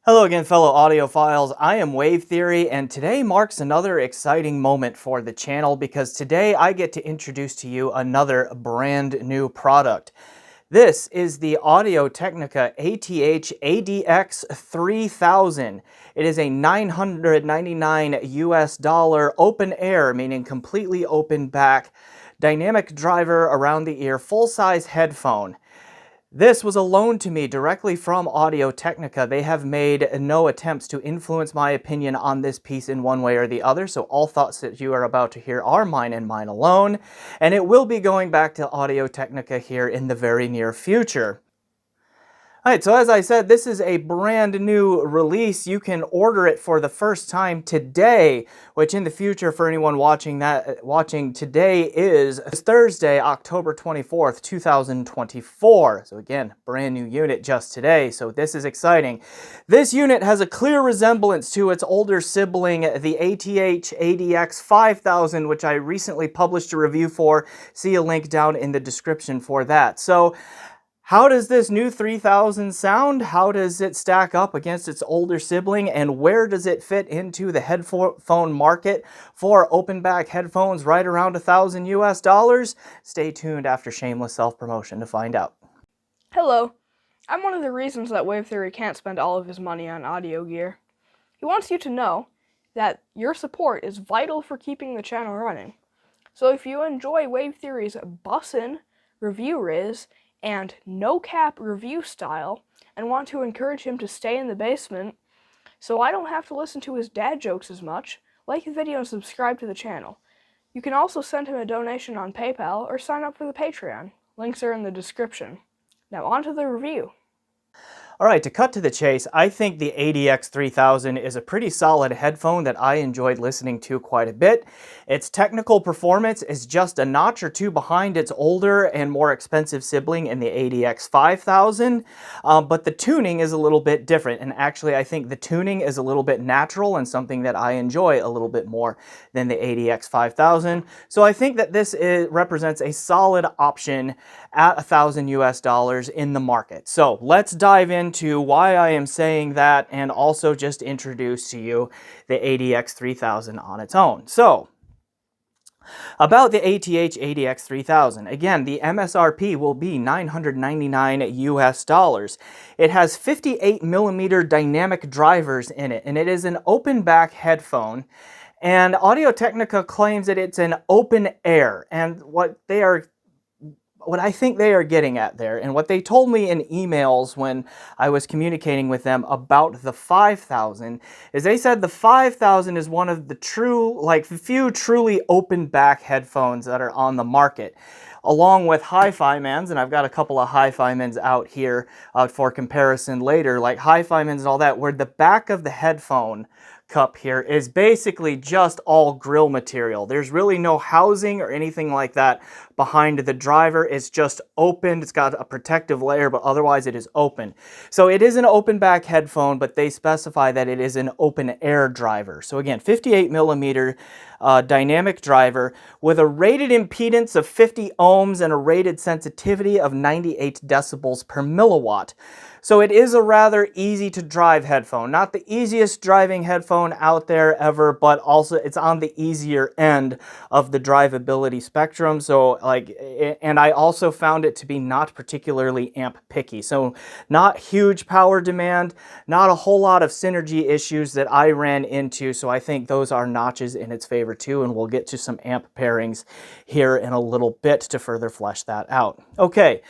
Hello again, fellow audiophiles. I am Wave Theory, and today marks another exciting moment for the channel because today I get to introduce to you another brand new product. This is the Audio-Technica ATH-ADX3000. It is a $999 US open air, meaning completely open back, dynamic driver around the ear, full-size headphone. This was a loan to me directly from Audio-Technica. They have made no attempts to influence my opinion on this piece in one way or the other, so all thoughts that you are about to hear are mine and mine alone, and it will be going back to Audio-Technica here in the very near future. Alright, so as I said, this is a brand new release. You can order it for the first time today, which in the future for anyone watching today is Thursday, October 24th, 2024. So again, brand new unit just today, so this is exciting. This unit has a clear resemblance to its older sibling, the ATH-ADX5000, which I recently published a review for. See a link down in the description for that. So how does this new 3000 sound? How does it stack up against its older sibling? And where does it fit into the headphone market for open back headphones right around $1,000 US? Stay tuned after shameless self-promotion to find out. Hello. I'm one of the reasons that Wave Theory can't spend all of his money on audio gear. He wants you to know that your support is vital for keeping the channel running. So if you enjoy Wave Theory's bussin' review riz and no-cap review style, and want to encourage him to stay in the basement so I don't have to listen to his dad jokes as much, like the video and subscribe to the channel. You can also send him a donation on PayPal or sign up for the Patreon. Links are in the description. Now on to the review. Alright, to cut to the chase, I think the ADX3000 is a pretty solid headphone that I enjoyed listening to quite a bit. Its technical performance is just a notch or two behind its older and more expensive sibling in the ADX5000, but the tuning is a little bit different, and actually I think the tuning is a little bit natural and something that I enjoy a little bit more than the ADX5000. So I think that this represents a solid option at $1,000 US in the market. So let's dive into why I am saying that and also just introduce to you the ADX3000 on its own. So, about the ATH-ADX3000, again, the MSRP will be $999 US. It has 58mm dynamic drivers in it, and it is an open back headphone. And Audio-Technica claims that it's an open air, and what I think they are getting at there, and what they told me in emails when I was communicating with them about the 5000, is they said the 5000 is one of the few truly open back headphones that are on the market, along with HiFiMans, and I've got a couple of HiFiMans out here for comparison later, like HiFiMans and all that, where the back of the headphone cup here is basically just all grill material. There's really no housing or anything like that behind the driver. It's just open. It's got a protective layer, but otherwise it is open. So it is an open back headphone, but they specify that it is an open air driver. So again, 58mm dynamic driver with a rated impedance of 50 ohms and a rated sensitivity of 98 decibels per milliwatt. So it is a rather easy to drive headphone. Not the easiest driving headphone out there ever, but also it's on the easier end of the drivability spectrum. So and I also found it to be not particularly amp picky. So not huge power demand, not a whole lot of synergy issues that I ran into. So I think those are notches in its favor too, and we'll get to some amp pairings here in a little bit to further flesh that out. Okay.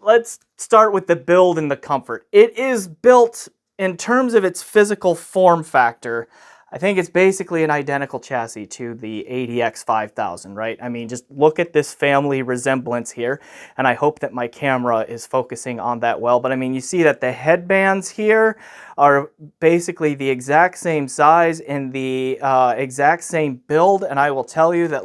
Let's start with the build and the comfort. It is built in terms of its physical form factor. I think it's basically an identical chassis to the ADX5000, right? I mean, just look at this family resemblance here, and I hope that my camera is focusing on that well. But I mean, you see that the headbands here are basically the exact same size in the exact same build, and I will tell you that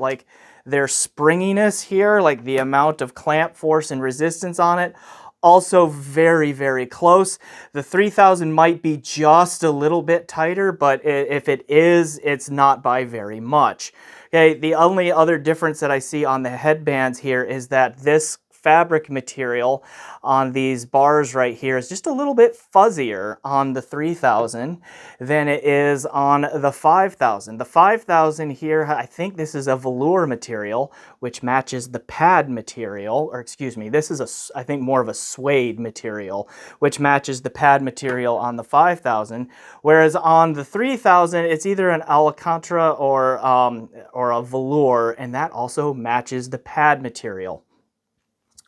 their springiness here, like the amount of clamp force and resistance on it, also very, very close. The 3000 might be just a little bit tighter, but if it is, it's not by very much. Okay, the only other difference that I see on the headbands here is that this fabric material on these bars right here is just a little bit fuzzier on the 3000 than it is on the 5000. The 5000 here, I think this is a velour material, which matches the pad material, or excuse me, this is I think more of a suede material, which matches the pad material on the 5000, whereas on the 3000 it's either an alcantara or a velour, and that also matches the pad material.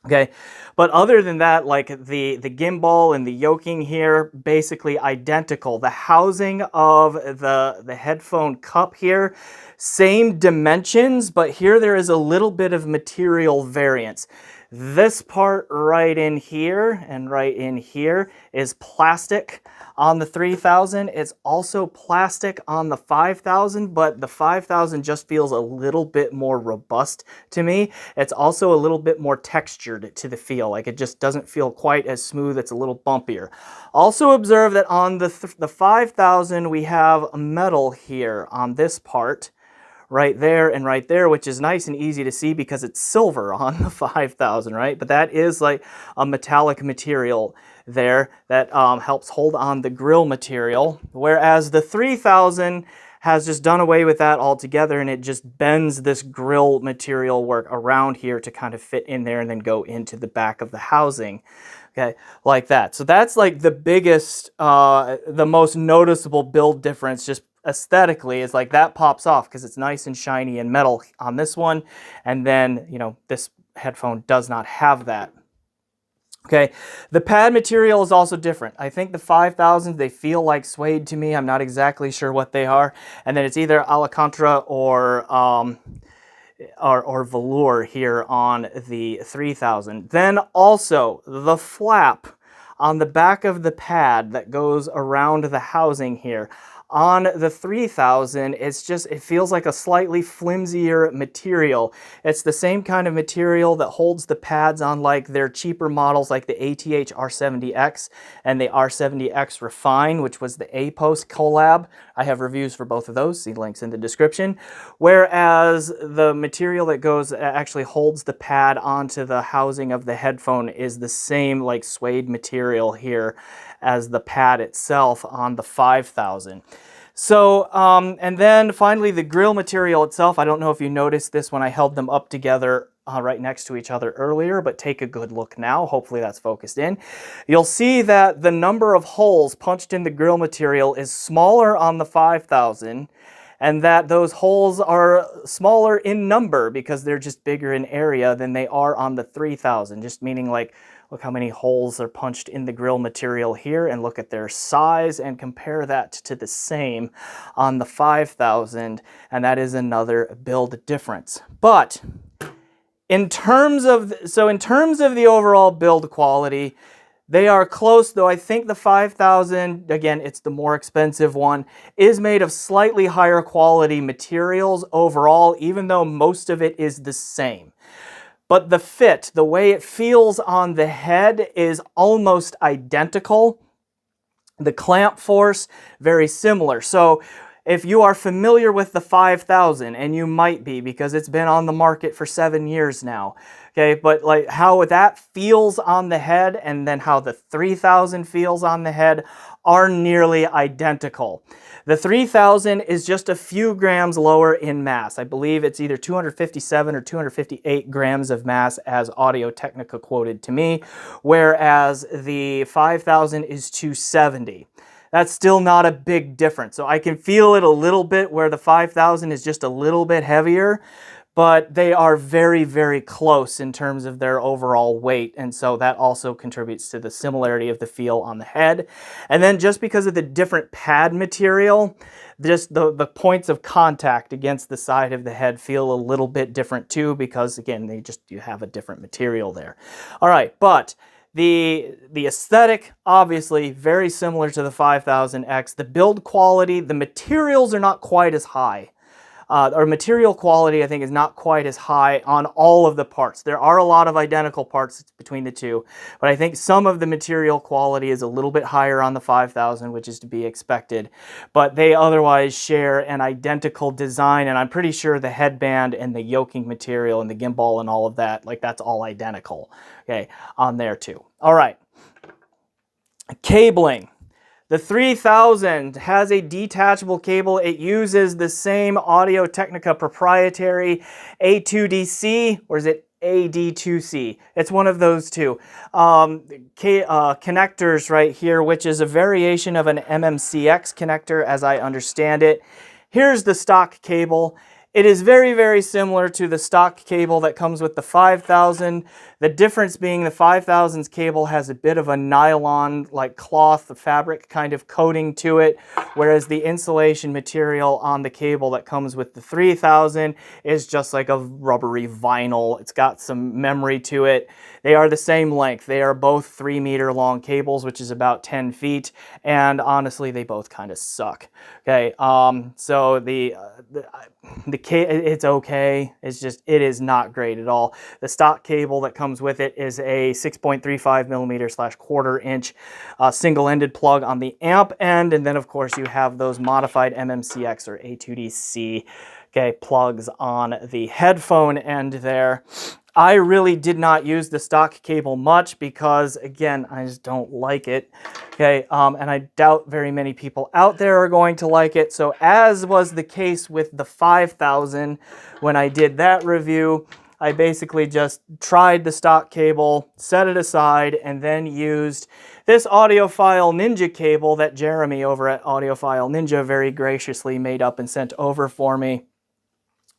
Okay, but other than that, like the gimbal and the yoking here, basically identical. The housing of the headphone cup here, same dimensions, but here there is a little bit of material variance. This part right in here and right in here is plastic on the 3000. It's also plastic on the 5000, but the 5000 just feels a little bit more robust to me. It's also a little bit more textured to the feel. Like it just doesn't feel quite as smooth. It's a little bumpier. Also observe that on the 5000 we have metal here on this part, right there and right there, which is nice and easy to see because it's silver on the 5000, right? But that is like a metallic material there that helps hold on the grill material, whereas the 3000 has just done away with that altogether, and it just bends this grill material work around here to kind of fit in there and then go into the back of the housing. Okay, like that. So that's like the biggest, the most noticeable build difference, just aesthetically, is like that pops off because it's nice and shiny and metal on this one, and then, you know, this headphone does not have that. Okay, the pad material is also different. I think the 5000s, they feel like suede to me. I'm not exactly sure what they are. And then it's either alcantara or velour here on the 3000. Then also the flap on the back of the pad that goes around the housing here. On the 3000, it feels like a slightly flimsier material. It's the same kind of material that holds the pads on like their cheaper models like the ATH-R70X and the R70X Refine, which was the A-Post collab. I have reviews for both of those, see links in the description. Whereas the material that actually holds the pad onto the housing of the headphone is the same like suede material here as the pad itself on the 5000. So, and then finally the grill material itself. I don't know if you noticed this when I held them up together right next to each other earlier, but take a good look now. Hopefully that's focused in. You'll see that the number of holes punched in the grill material is smaller on the 5000, and that those holes are smaller in number because they're just bigger in area than they are on the 3000, just meaning like, look how many holes are punched in the grill material here, and look at their size and compare that to the same on the 5000, and that is another build difference. But in terms of the overall build quality, they are close, though I think the 5000, again, it's the more expensive one, is made of slightly higher quality materials overall, even though most of it is the same. But the fit, the way it feels on the head, is almost identical. The clamp force, very similar. So if you are familiar with the 5000, and you might be because it's been on the market for 7 years now, okay, but like how that feels on the head and then how the 3000 feels on the head are nearly identical. The 3000 is just a few grams lower in mass. I believe it's either 257 or 258 grams of mass as Audio Technica quoted to me, whereas the 5000 is 270. That's still not a big difference. So I can feel it a little bit where the 5000 is just a little bit heavier, but they are very, very close in terms of their overall weight, and so that also contributes to the similarity of the feel on the head. And then just because of the different pad material, just the points of contact against the side of the head feel a little bit different too, because again, you have a different material there. All right, but the aesthetic, obviously, very similar to the 5000X. The build quality, the materials are not quite as high or material quality, I think, is not quite as high on all of the parts. There are a lot of identical parts between the two, but I think some of the material quality is a little bit higher on the 5000, which is to be expected, but they otherwise share an identical design, and I'm pretty sure the headband and the yoking material and the gimbal and all of that, like, that's all identical, okay, on there too. All right. Cabling. The 3000 has a detachable cable. It uses the same Audio-Technica proprietary A2DC, or is it AD2C? It's one of those two. Connectors right here, which is a variation of an MMCX connector as I understand it. Here's the stock cable. It is very, very similar to the stock cable that comes with the 5000. The difference being the 5000's cable has a bit of a nylon, like cloth fabric kind of coating to it, whereas the insulation material on the cable that comes with the 3000 is just like a rubbery vinyl. It's got some memory to it. They are the same length. They are both 3-meter long cables, which is about 10 feet, and honestly, they both kind of suck. Okay, so it's okay. It's just, it is not great at all. The stock cable that comes with it is a 6.35 millimeter / 1/4 inch single-ended plug on the amp end, and then of course you have those modified MMCX or A2DC, okay, plugs on the headphone end there. I really did not use the stock cable much because, again, I just don't like it, okay, and I doubt very many people out there are going to like it. So as was the case with the 5000, when I did that review, I basically just tried the stock cable, set it aside, and then used this Audiophile Ninja cable that Jeremy over at Audiophile Ninja very graciously made up and sent over for me,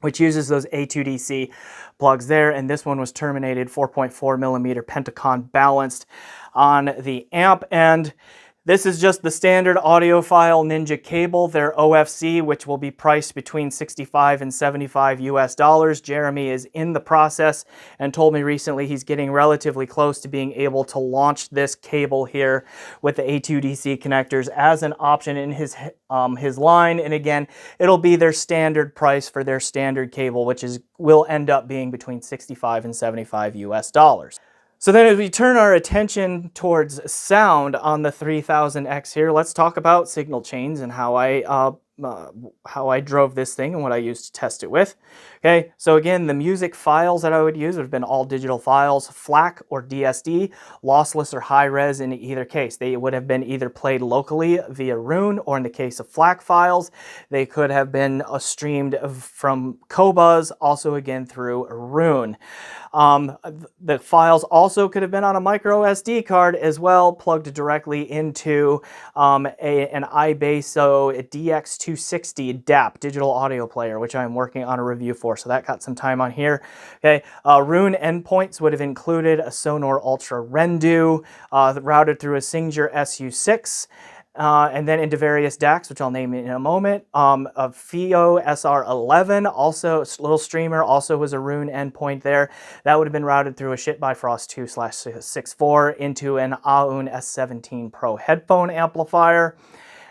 which uses those A2DC plugs there, and this one was terminated 4.4 millimeter Pentacon balanced on the amp end. This is just the standard Audiophile Ninja cable, their OFC, which will be priced between $65 and $75 US. Jeremy is in the process and told me recently he's getting relatively close to being able to launch this cable here with the A2DC connectors as an option in his line. And again, it'll be their standard price for their standard cable, which will end up being between $65 and $75 US. So then as we turn our attention towards sound on the 3000X here, let's talk about signal chains and how I drove this thing and what I used to test it with. Okay, so again, the music files that I would use would have been all digital files, FLAC or DSD, lossless or high res in either case. They would have been either played locally via Roon, or in the case of FLAC files, they could have been streamed from Qobuz, also again through Roon. The files also could have been on a micro SD card as well, plugged directly into an iBasso DX260 DAP, digital audio player, which I'm working on a review for, so that got some time on here. Okay, Roon endpoints would have included a Sonor Ultra Rendu, routed through a Singer SU6, and then into various DACs, which I'll name in a moment. A FIO SR11, also a little streamer, also was a Roon endpoint there. That would have been routed through a Shit by Frost 2/64 into an Aoun S17 Pro headphone amplifier.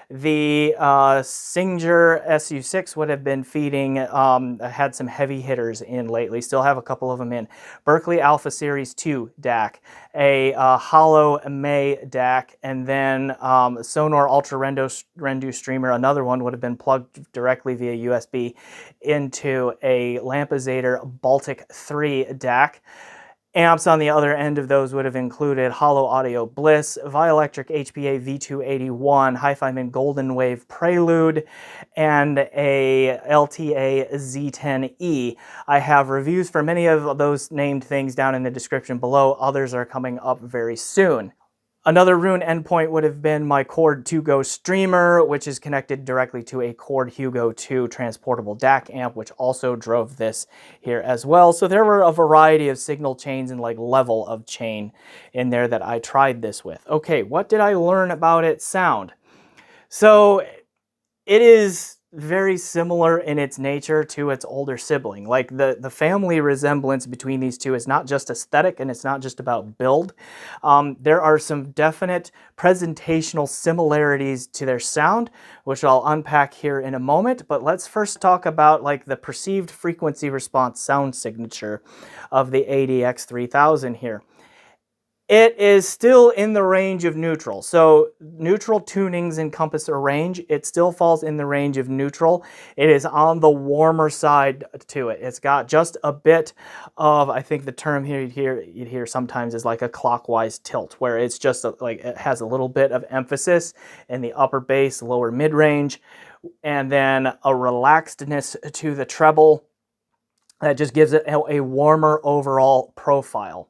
The Singer SU6 would have been feeding, had some heavy hitters in lately, still have a couple of them in. Berkeley Alpha Series 2 DAC, a Hollow May DAC, and then Sonor Ultra Rendu streamer, another one would have been plugged directly via USB into a Lampezator Baltic 3 DAC. Amps on the other end of those would have included Hollow Audio Bliss, Vioelectric HPA V281, HiFiMan Golden Wave Prelude, and a LTA Z10E. I have reviews for many of those named things down in the description below. Others are coming up very soon. Another Roon endpoint would have been my Chord 2 Go streamer, which is connected directly to a Chord Hugo 2 transportable DAC amp, which also drove this here as well. So there were a variety of signal chains and like level of chain in there that I tried this with. Okay, what did I learn about its sound? So it is very similar in its nature to its older sibling. Like the family resemblance between these two is not just aesthetic and it's not just about build. There are some definite presentational similarities to their sound, which I'll unpack here in a moment. But let's first talk about like the perceived frequency response sound signature of the ATH-3000 here. It is still in the range of neutral. So neutral tunings encompass a range. It still falls in the range of neutral. It is on the warmer side to it. It's got just a bit of, I think the term here you'd hear sometimes is like a clockwise tilt, where it's just like it has a little bit of emphasis in the upper bass, lower mid range, and then a relaxedness to the treble that just gives it a warmer overall profile.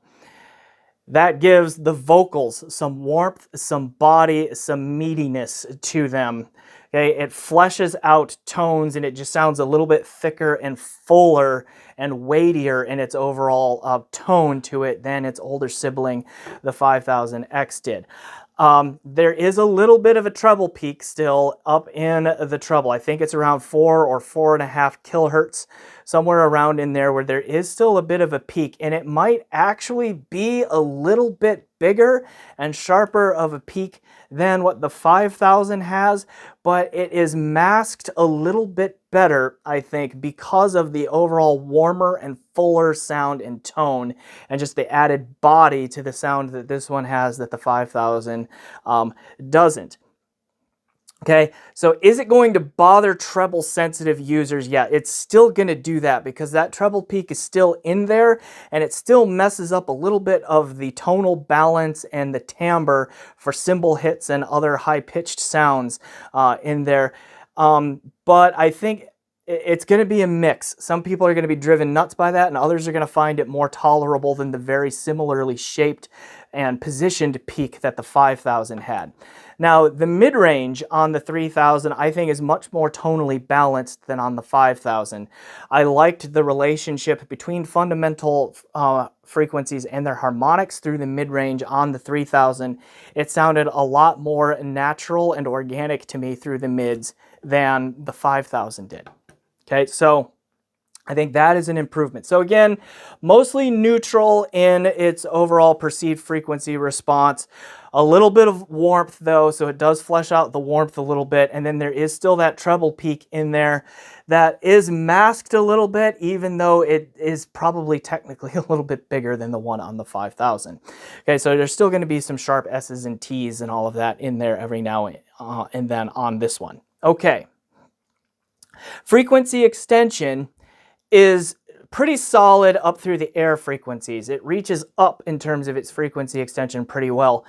That gives the vocals some warmth, some body, some meatiness to them. Okay, it fleshes out tones and it just sounds a little bit thicker and fuller and weightier in its overall tone to it than its older sibling, the 5000X did. There is a little bit of a treble peak still up in the treble. I think it's around 4 or 4.5 kilohertz, somewhere around in there, where there is still a bit of a peak, and it might actually be a little bit bigger and sharper of a peak than what the 5000 has, but it is masked a little bit better, I think, because of the overall warmer and fuller sound and tone, and just the added body to the sound that this one has that the 5000 doesn't. Okay, so is it going to bother treble sensitive users? Yeah, it's still going to do that because that treble peak is still in there and it still messes up a little bit of the tonal balance and the timbre for cymbal hits and other high-pitched sounds in there. But I think it's going to be a mix. Some people are going to be driven nuts by that and others are going to find it more tolerable than the very similarly shaped and positioned peak that the 5000 had. Now, the mid-range on the 3000 I think is much more tonally balanced than on the 5000. I liked the relationship between fundamental frequencies and their harmonics through the mid-range on the 3000. It sounded a lot more natural and organic to me through the mids than the 5000 did. Okay, so I think that is an improvement. So again, mostly neutral in its overall perceived frequency response. A little bit of warmth though, so it does flesh out the warmth a little bit. And then there is still that treble peak in there that is masked a little bit, even though it is probably technically a little bit bigger than the one on the 5000. Okay, so there's still going to be some sharp S's and T's and all of that in there every now and then on this one. Okay. Frequency extension is pretty solid up through the air frequencies. It reaches up in terms of its frequency extension pretty well.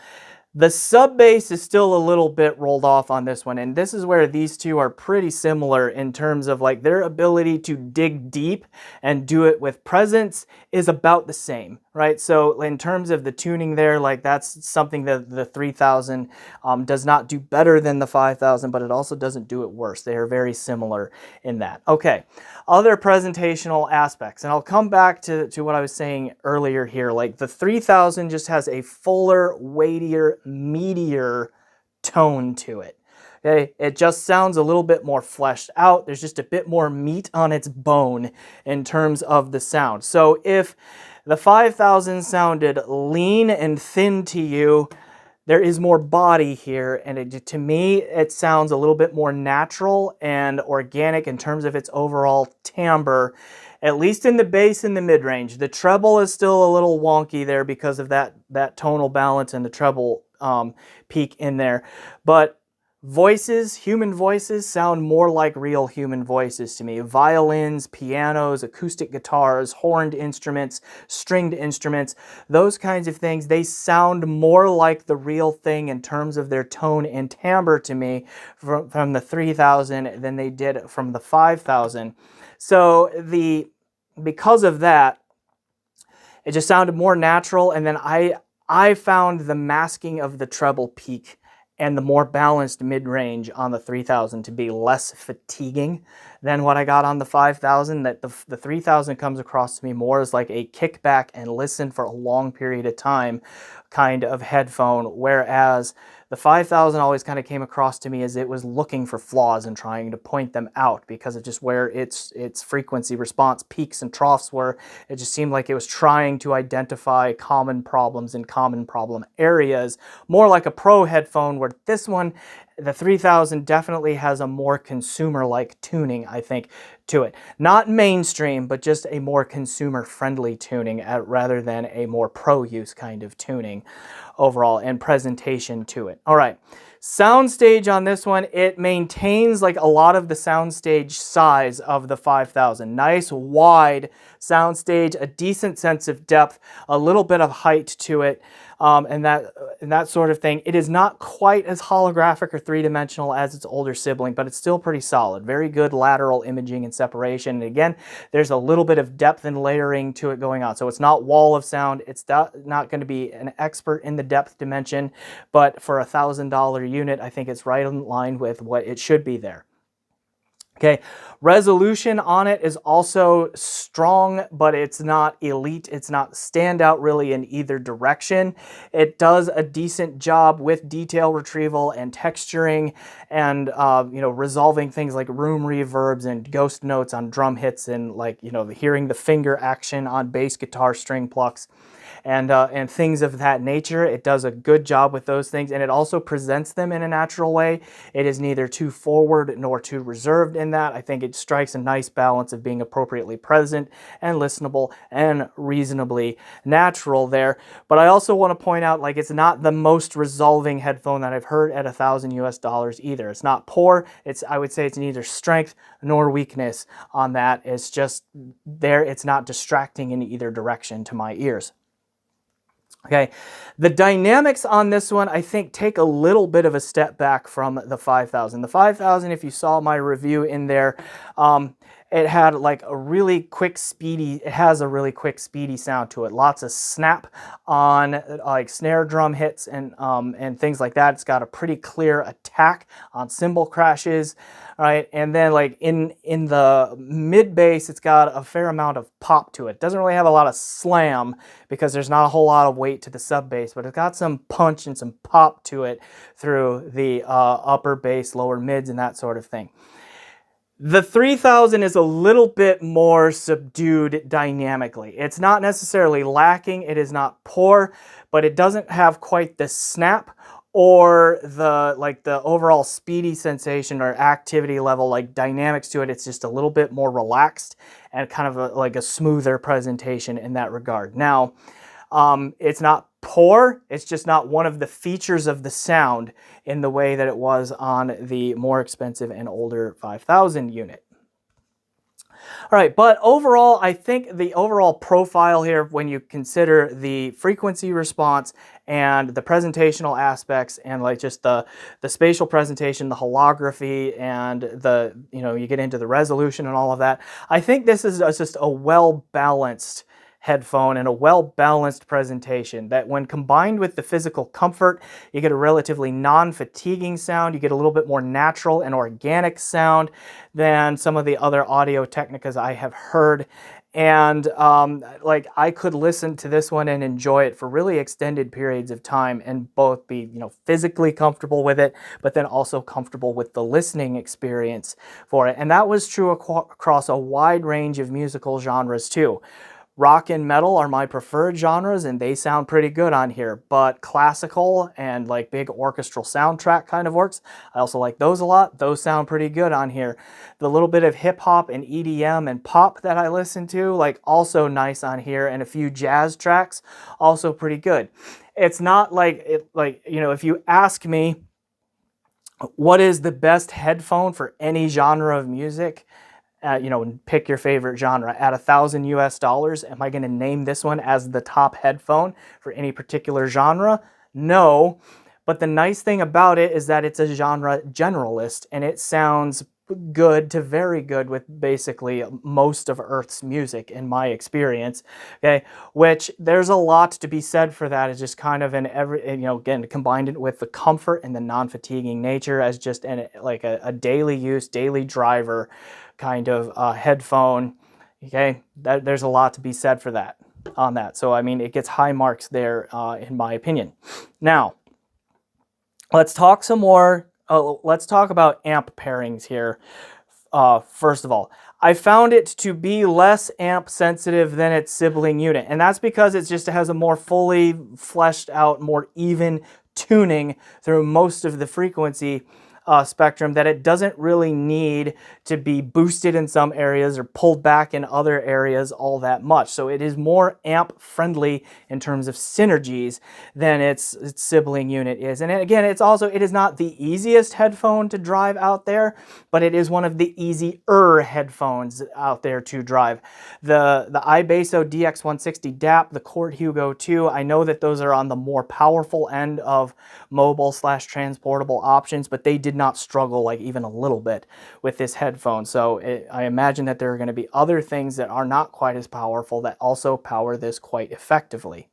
The sub bass is still a little bit rolled off on this one, and this is where these two are pretty similar in terms of like their ability to dig deep and do it with presence is about the same, right? So in terms of the tuning there, like that's something that the 3000 does not do better than the 5000, but it also doesn't do it worse. They are very similar in that. Okay, other presentational aspects, and I'll come back to what I was saying earlier here. Like the 3000 just has a fuller, weightier, meatier tone to it. Okay, it just sounds a little bit more fleshed out. There's just a bit more meat on its bone in terms of the sound. So if the 5000 sounded lean and thin to you, there is more body here, and to me, it sounds a little bit more natural and organic in terms of its overall timbre, at least in the bass and the mid-range. The treble is still a little wonky there because of that tonal balance and the treble peak in there. But voices, human voices, sound more like real human voices to me. Violins, pianos, acoustic guitars, horned instruments, stringed instruments, those kinds of things, they sound more like the real thing in terms of their tone and timbre to me from the 3000 than they did from the 5000. So because of that, it just sounded more natural, and then I found the masking of the treble peak and the more balanced mid-range on the 3000 to be less fatiguing than what I got on the 5000. That the 3000 comes across to me more as like a kick back and listen for a long period of time kind of headphone, whereas The 5000 always kind of came across to me as it was looking for flaws and trying to point them out because of just where its frequency response peaks and troughs were. It just seemed like it was trying to identify common problems in common problem areas, more like a pro headphone, where this one, the 3000, definitely has a more consumer-like tuning, I think, to it. Not mainstream, but just a more consumer-friendly tuning rather than a more pro-use kind of tuning overall and presentation to it. All right, soundstage on this one, it maintains like a lot of the soundstage size of the 5000. Nice wide soundstage, a decent sense of depth, a little bit of height to it, and that sort of thing. It is not quite as holographic or three-dimensional as its older sibling, but it's still pretty solid. Very good lateral imaging and separation. And again, there's a little bit of depth and layering to it going on. So it's not wall of sound. It's not going to be an expert in the depth dimension, but for a $1,000 unit, I think it's right in line with what it should be there. Okay, resolution on it is also strong, but it's not elite. It's not standout really in either direction. It does a decent job with detail retrieval and texturing and, resolving things like room reverbs and ghost notes on drum hits and hearing the finger action on bass guitar string plucks. And things of that nature. It does a good job with those things, and it also presents them in a natural way. It is neither too forward nor too reserved in that. I think it strikes a nice balance of being appropriately present and listenable and reasonably natural there. But I also want to point out, like, it's not the most resolving headphone that I've heard at $1,000 either. It's not poor. I would say it's neither strength nor weakness on that. It's just there. It's not distracting in either direction to my ears. Okay, the dynamics on this one, I think, take a little bit of a step back from the 5000. The 5000, if you saw my review in there, it had like a really quick, speedy sound to it. Lots of snap on like snare drum hits and things like that. It's got a pretty clear attack on cymbal crashes. All right, and then like in the mid bass, it's got a fair amount of pop to it. Doesn't really have a lot of slam because there's not a whole lot of weight to the sub bass, but it's got some punch and some pop to it through the upper bass, lower mids, and that sort of thing. The 3000 is a little bit more subdued dynamically. It's not necessarily lacking, it is not poor, but it doesn't have quite the snap or the overall speedy sensation or activity level, like dynamics to it. It's just a little bit more relaxed and kind of like a smoother presentation in that regard. Now, it's not poor, it's just not one of the features of the sound in the way that it was on the more expensive and older 5000 unit. All right, but overall, I think the overall profile here, when you consider the frequency response and the presentational aspects and like just the spatial presentation, the holography, and you get into the resolution and all of that, I think this is just a well-balanced headphone and a well-balanced presentation that when combined with the physical comfort, you get a relatively non-fatiguing sound. You get a little bit more natural and organic sound than some of the other Audio Technicas I have heard. And I could listen to this one and enjoy it for really extended periods of time and both be, physically comfortable with it, but then also comfortable with the listening experience for it. And that was true across a wide range of musical genres too. Rock and metal are my preferred genres, and they sound pretty good on here, but classical and like big orchestral soundtrack kind of works, I also like those a lot. Those sound pretty good on here. The little bit of hip hop and EDM and pop that I listen to, like, also nice on here, and a few jazz tracks, also pretty good. It's not if you ask me what is the best headphone for any genre of music, pick your favorite genre. At $1,000 am I going to name this one as the top headphone for any particular genre? No. But the nice thing about it is that it's a genre generalist, and it sounds good to very good with basically most of Earth's music in my experience. Okay, which there's a lot to be said for that. It's just kind of again, combined it with the comfort and the non-fatiguing nature as just a daily use, daily driver kind of headphone. Okay, there's a lot to be said for that on that. So I mean, it gets high marks there in my opinion. Now, let's talk some more. Let's talk about amp pairings here. First of all, I found it to be less amp sensitive than its sibling unit, and that's because it just has a more fully fleshed out, more even tuning through most of the frequency spectrum, that it doesn't really need to be boosted in some areas or pulled back in other areas all that much. So it is more amp friendly in terms of synergies than its sibling unit is. And again, it is not the easiest headphone to drive out there, but it is one of the easier headphones out there to drive. The iBasso DX160 DAP, the Chord Hugo 2, I know that those are on the more powerful end of mobile/transportable options, but they did not struggle like even a little bit with this headphone. So I imagine that there are going to be other things that are not quite as powerful that also power this quite effectively.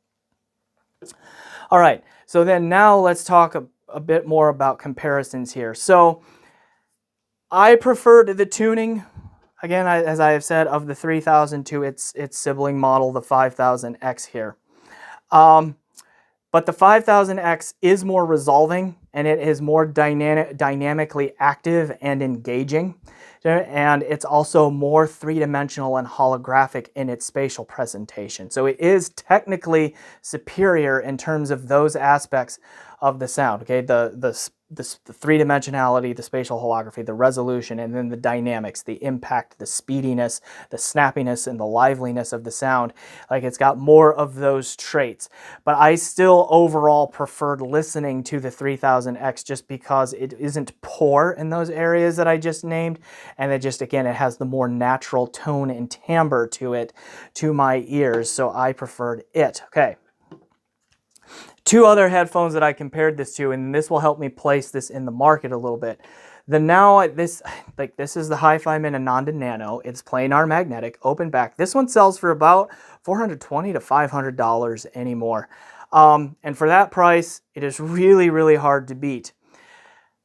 All right, so then now let's talk a bit more about comparisons here. So I preferred the tuning, again, as I have said, of the 3000 to its sibling model, the 5000X here. But the 5000X is more resolving, and it is more dynamically active and engaging. And it's also more three-dimensional and holographic in its spatial presentation. So it is technically superior in terms of those aspects of the sound. Okay, the three-dimensionality, the spatial holography, the resolution, and then the dynamics, the impact, the speediness, the snappiness, and the liveliness of the sound. Like, it's got more of those traits. But I still overall preferred listening to the 3000X just because it isn't poor in those areas that I just named, and it just, again, it has the more natural tone and timbre to it, to my ears, so I preferred it. Okay. Two other headphones that I compared this to, and this will help me place this in the market a little bit. This is the HiFiMan Ananda Nano. It's planar magnetic, open back. This one sells for about $420 to $500 anymore. And for that price, it is really, really hard to beat.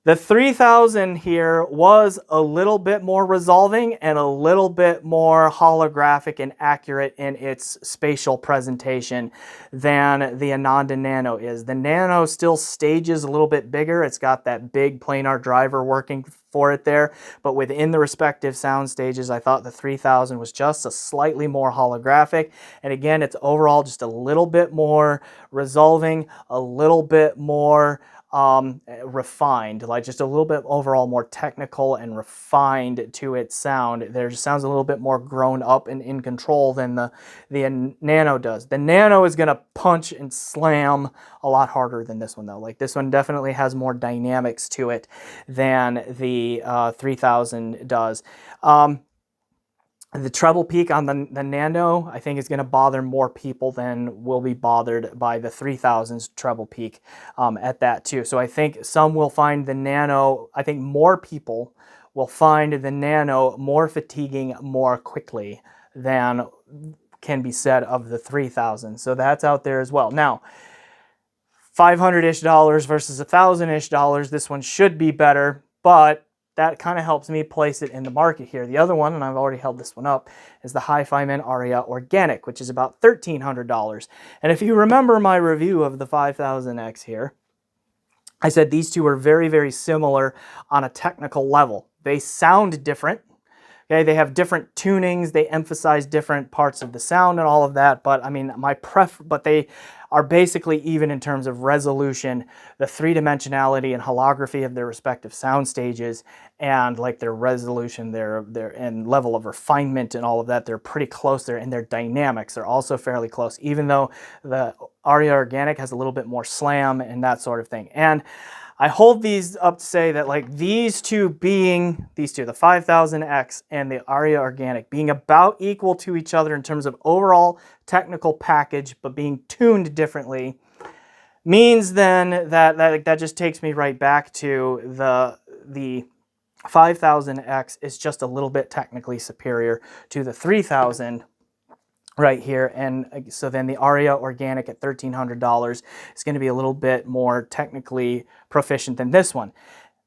The 3000 here was a little bit more resolving and a little bit more holographic and accurate in its spatial presentation than the Ananda Nano is. The Nano still stages a little bit bigger. It's got that big planar driver working for it there, but within the respective sound stages, I thought the 3000 was just a slightly more holographic. And again, it's overall just a little bit more resolving, a little bit more refined, like just a little bit overall more technical and refined to its sound. There just sounds a little bit more grown up and in control than the Nano does. The Nano is going to punch and slam a lot harder than this one though. Like, this one definitely has more dynamics to it than the 3000 does. The treble peak on the Nano, I think, is going to bother more people than will be bothered by the 3000's treble peak at that too. So I think some will find the Nano, I think more people will find the Nano more fatiguing more quickly than can be said of the 3000. So that's out there as well. Now, $500-ish versus $1,000-ish, this one should be better, but that kind of helps me place it in the market here. The other one, and I've already held this one up, is the HiFiMan Arya Organic, which is about $1,300. And if you remember my review of the 5000X here, I said these two are very, very similar on a technical level. They sound different. Okay, they have different tunings, they emphasize different parts of the sound and all of that, but I mean, but they are basically even in terms of resolution, the three-dimensionality and holography of their respective sound stages, and like their resolution, their and level of refinement and all of that, they're pretty close there, and their dynamics are also fairly close, even though the Arya Organic has a little bit more slam and that sort of thing. And I hold these up to say that, like, these two, the 5000X and the Arya Organic, being about equal to each other in terms of overall technical package, but being tuned differently, means then that just takes me right back to the 5000X is just a little bit technically superior to the 3000 right here. And so then the Arya Organic at $1,300 is going to be a little bit more technically proficient than this one.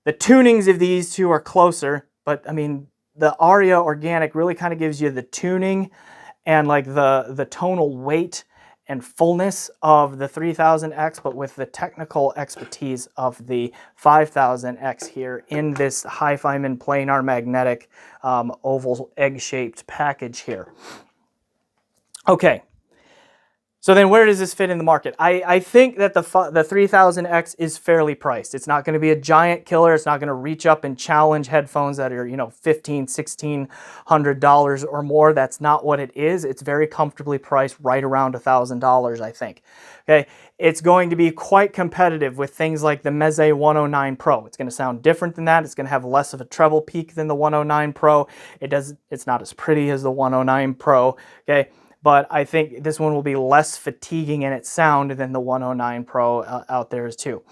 The tunings of these two are closer, but I mean, the Arya Organic really kind of gives you the tuning and like the tonal weight and fullness of the 3000X, but with the technical expertise of the 5000X here in this HiFiMan planar magnetic oval egg-shaped package here. Okay. So then where does this fit in the market? I think that the 3000X is fairly priced. It's not going to be a giant killer. It's not going to reach up and challenge headphones that are, $1,500, $1,600 or more. That's not what it is. It's very comfortably priced right around $1,000, I think. Okay, it's going to be quite competitive with things like the Meze 109 Pro. It's going to sound different than that. It's going to have less of a treble peak than the 109 Pro. It's not as pretty as the 109 Pro. Okay. But I think this one will be less fatiguing in its sound than the 109 Pro out there is too.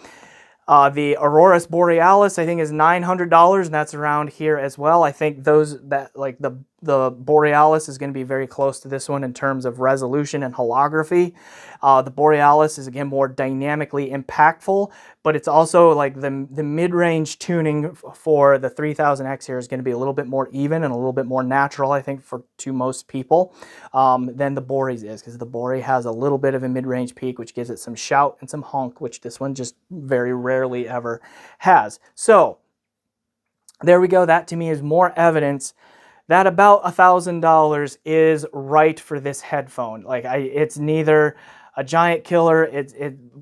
The Aurorus Borealis, I think, is $900, and that's around here as well. I think the Borealis is going to be very close to this one in terms of resolution and holography. The Borealis is, again, more dynamically impactful, but it's also like the mid-range tuning for the 3000X here is going to be a little bit more even and a little bit more natural, I think, to most people than the Bore's is, because the Bore has a little bit of a mid-range peak, which gives it some shout and some honk, which this one just very rarely ever has. So there we go. That to me is more evidence that about $1,000 is right for this headphone. It's neither a giant killer,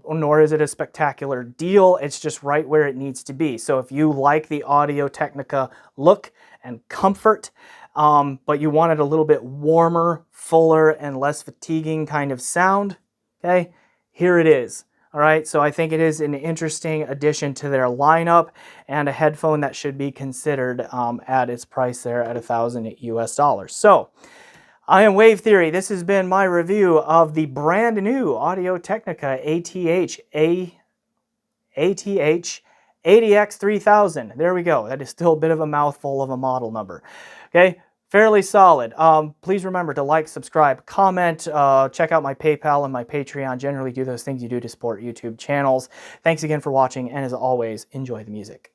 nor is it a spectacular deal. It's just right where it needs to be. So if you like the Audio Technica look and comfort, but you wanted a little bit warmer, fuller, and less fatiguing kind of sound, okay, here it is. All right, so I think it is an interesting addition to their lineup and a headphone that should be considered at its price there at $1,000 US. So I am Wave Theory. This has been my review of the brand new Audio Technica ATH-ADX3000. There we go. That is still a bit of a mouthful of a model number. Okay. Fairly solid. Please remember to like, subscribe, comment, check out my PayPal and my Patreon. Generally do those things you do to support YouTube channels. Thanks again for watching, and as always, enjoy the music.